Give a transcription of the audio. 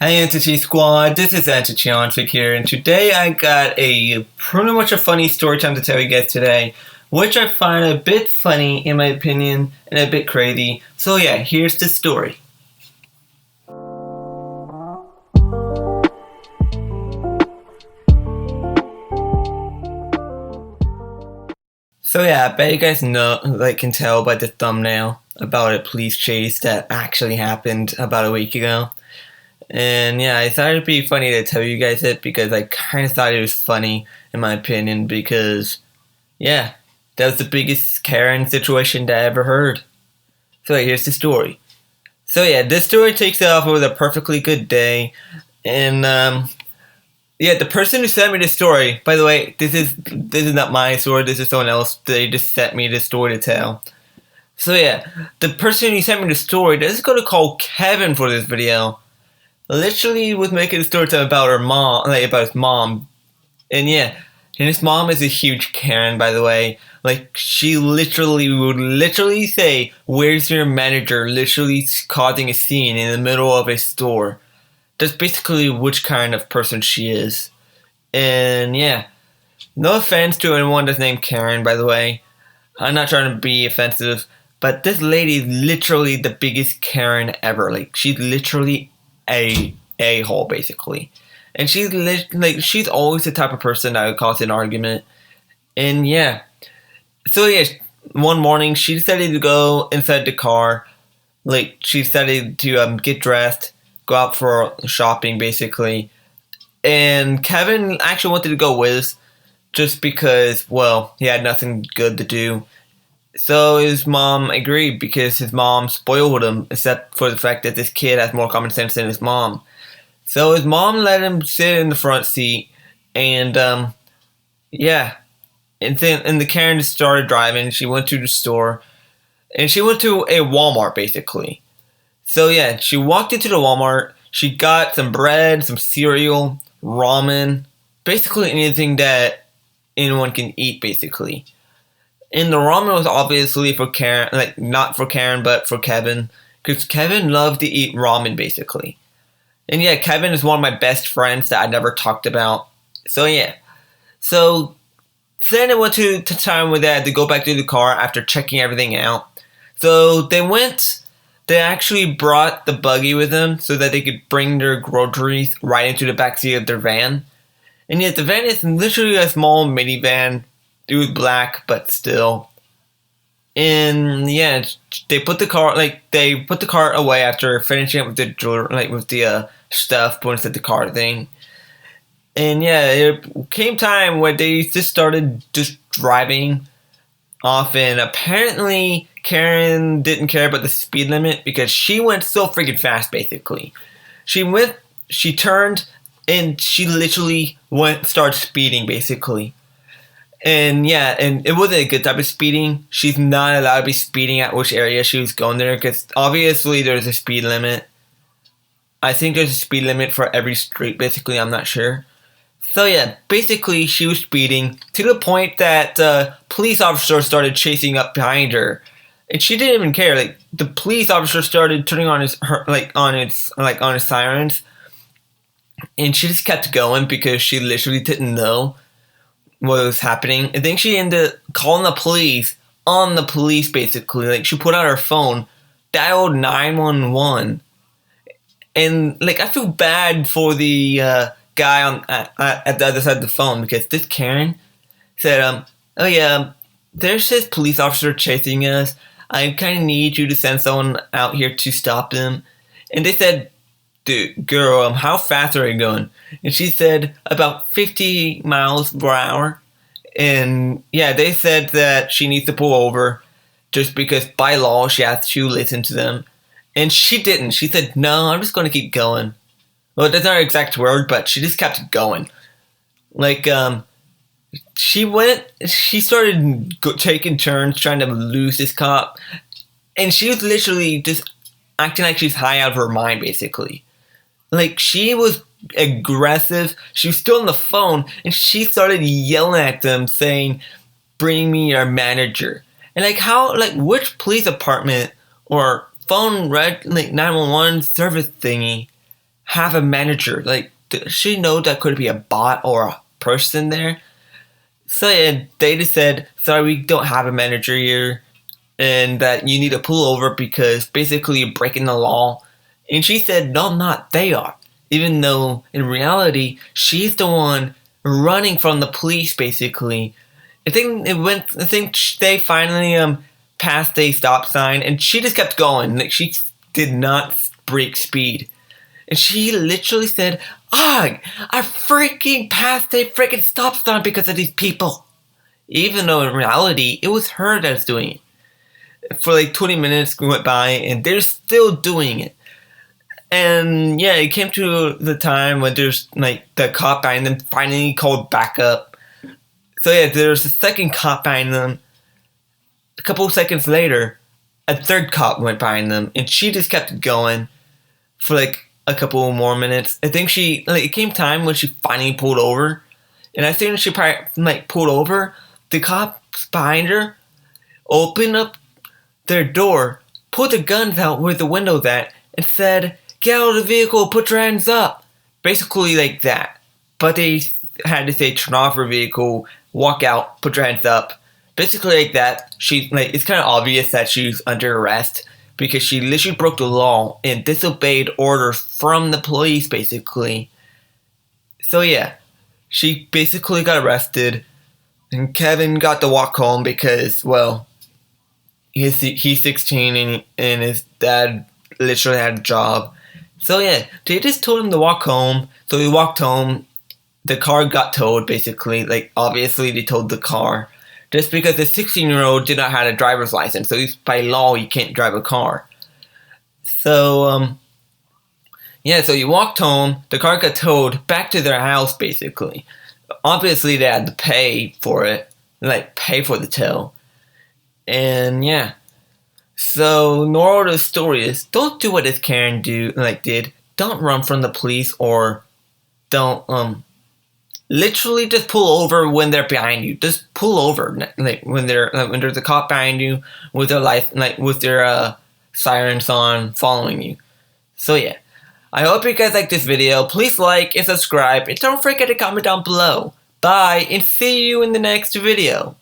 Hey Entity Squad, this is Entity here, and today I got pretty much a funny story time to tell you guys today, which I find a bit funny in my opinion, and a bit crazy. So yeah, here's the story. So yeah, I bet you guys know, can tell by the thumbnail about a police chase that actually happened about a week ago. And yeah, I thought it'd be funny to tell you guys it because I kind of thought it was funny, in my opinion, because, yeah, that was the biggest Karen situation that I ever heard. So here's the story. So yeah, this story takes off with a perfectly good day, and yeah, the person who sent me this story, by the way, this is not my story, this is someone else. They just sent me this story to tell. So yeah, the person who sent me the story, this is going to call Kevin for this video. Literally was making a story time about her mom, about his mom. And yeah, and his mom is a huge Karen, by the way. Like, she would say, "Where's your manager?" Literally causing a scene in the middle of a store. That's basically which kind of person she is. And yeah, no offense to anyone that's named Karen, by the way. I'm not trying to be offensive, but this lady is literally the biggest Karen ever. Like, she's literally a-hole, basically. And she's always the type of person that would cause an argument. And yeah. So yeah, one morning she decided to go inside the car. Like, she decided to get dressed, go out for shopping, basically. And Kevin actually wanted to go with, just because, well, he had nothing good to do. So his mom agreed because his mom spoiled him, except for the fact that this kid has more common sense than his mom. So his mom let him sit in the front seat, and yeah. And the Karen started driving. She went to the store, and she went to a Walmart, basically. So yeah, she walked into the Walmart. She got some bread, some cereal, ramen, basically anything that anyone can eat, basically. And the ramen was obviously for Karen, like, not for Karen, but for Kevin. Because Kevin loved to eat ramen, basically. And yeah, Kevin is one of my best friends that I never talked about. So yeah. So then they went to time where they had to go back to the car after checking everything out. So they actually brought the buggy with them so that they could bring their groceries right into the backseat of their van. And yet the van is literally a small minivan. It was black, but still. And yeah, they put the car away after finishing up with the stuff put into the car thing. And yeah, it came time where they just started just driving off, and apparently Karen didn't care about the speed limit because she went so freaking fast, basically. She turned, and she literally started speeding, basically. And yeah, and it wasn't a good type of speeding. She's not allowed to be speeding at which area she was going there, because obviously there's a speed limit. I think there's a speed limit for every street, basically, I'm not sure. So yeah, basically she was speeding to the point that police officer started chasing up behind her. And she didn't even care. Like, the police officer started turning on his sirens. And she just kept going because she literally didn't know what was happening. I think she ended up calling the police on the police, basically. Like, she put out her phone, dialed 911, and like, I feel bad for the guy at the other side of the phone, because this Karen said, "Oh yeah, there's this police officer chasing us. I kind of need you to send someone out here to stop them." And they said, "Dude, girl, how fast are you going?" And she said, "About 50 miles per hour. And yeah, they said that she needs to pull over just because by law she has to listen to them. And she didn't. She said, "No, I'm just going to keep going." Well, that's not her exact word, but she just kept going. Like, she started taking turns trying to lose this cop. And she was literally just acting like she's high out of her mind, basically. Like, she was aggressive. She was still on the phone, and she started yelling at them, saying, "Bring me your manager." And which police department or phone 911 service thingy have a manager. Like, does she know that could be a bot or a person there? So yeah, they just said, sorry, we don't have a manager here, and that you need to pull over because basically you're breaking the law. And she said, no, I'm not, they are. Even though in reality, she's the one running from the police basically. I think they finally passed a stop sign, and she just kept going. Like, she did not break speed. And she literally said, I freaking passed a freaking stop sign because of these people. Even though in reality, it was her that was doing it. For like 20 minutes went by, and they're still doing it. And yeah, it came to the time when there's like the cop behind them finally called back up. So yeah, there's a second cop behind them. A couple of seconds later, a third cop went behind them, and she just kept going for like a couple more minutes. I think it came time when she finally pulled over, and as soon as she pulled over, the cops behind her opened up their door, pulled the guns out where the window's at, and said, "Get out of the vehicle, put your hands up." Basically like that. But they had to say, turn off your vehicle, walk out, put your hands up. Basically like that. It's kind of obvious that she's under arrest because she literally broke the law and disobeyed orders from the police, basically. So yeah, she basically got arrested, and Kevin got to walk home because, well, he's 16 and his dad literally had a job. So yeah, they just told him to walk home. So he walked home. The car got towed, basically. Like, obviously they towed the car. Just because the 16-year-old did not have a driver's license. So by law, you can't drive a car. So, yeah, so he walked home. The car got towed back to their house, basically. Obviously, they had to pay for it. Like, pay for the tow. And yeah. So, moral of the story is, don't do what this Karen did. Don't run from the police, or don't, literally just pull over when they're behind you. Just pull over, like when there's a cop behind you with their sirens on, following you. So yeah, I hope you guys like this video. Please like and subscribe, and don't forget to comment down below. Bye, and see you in the next video.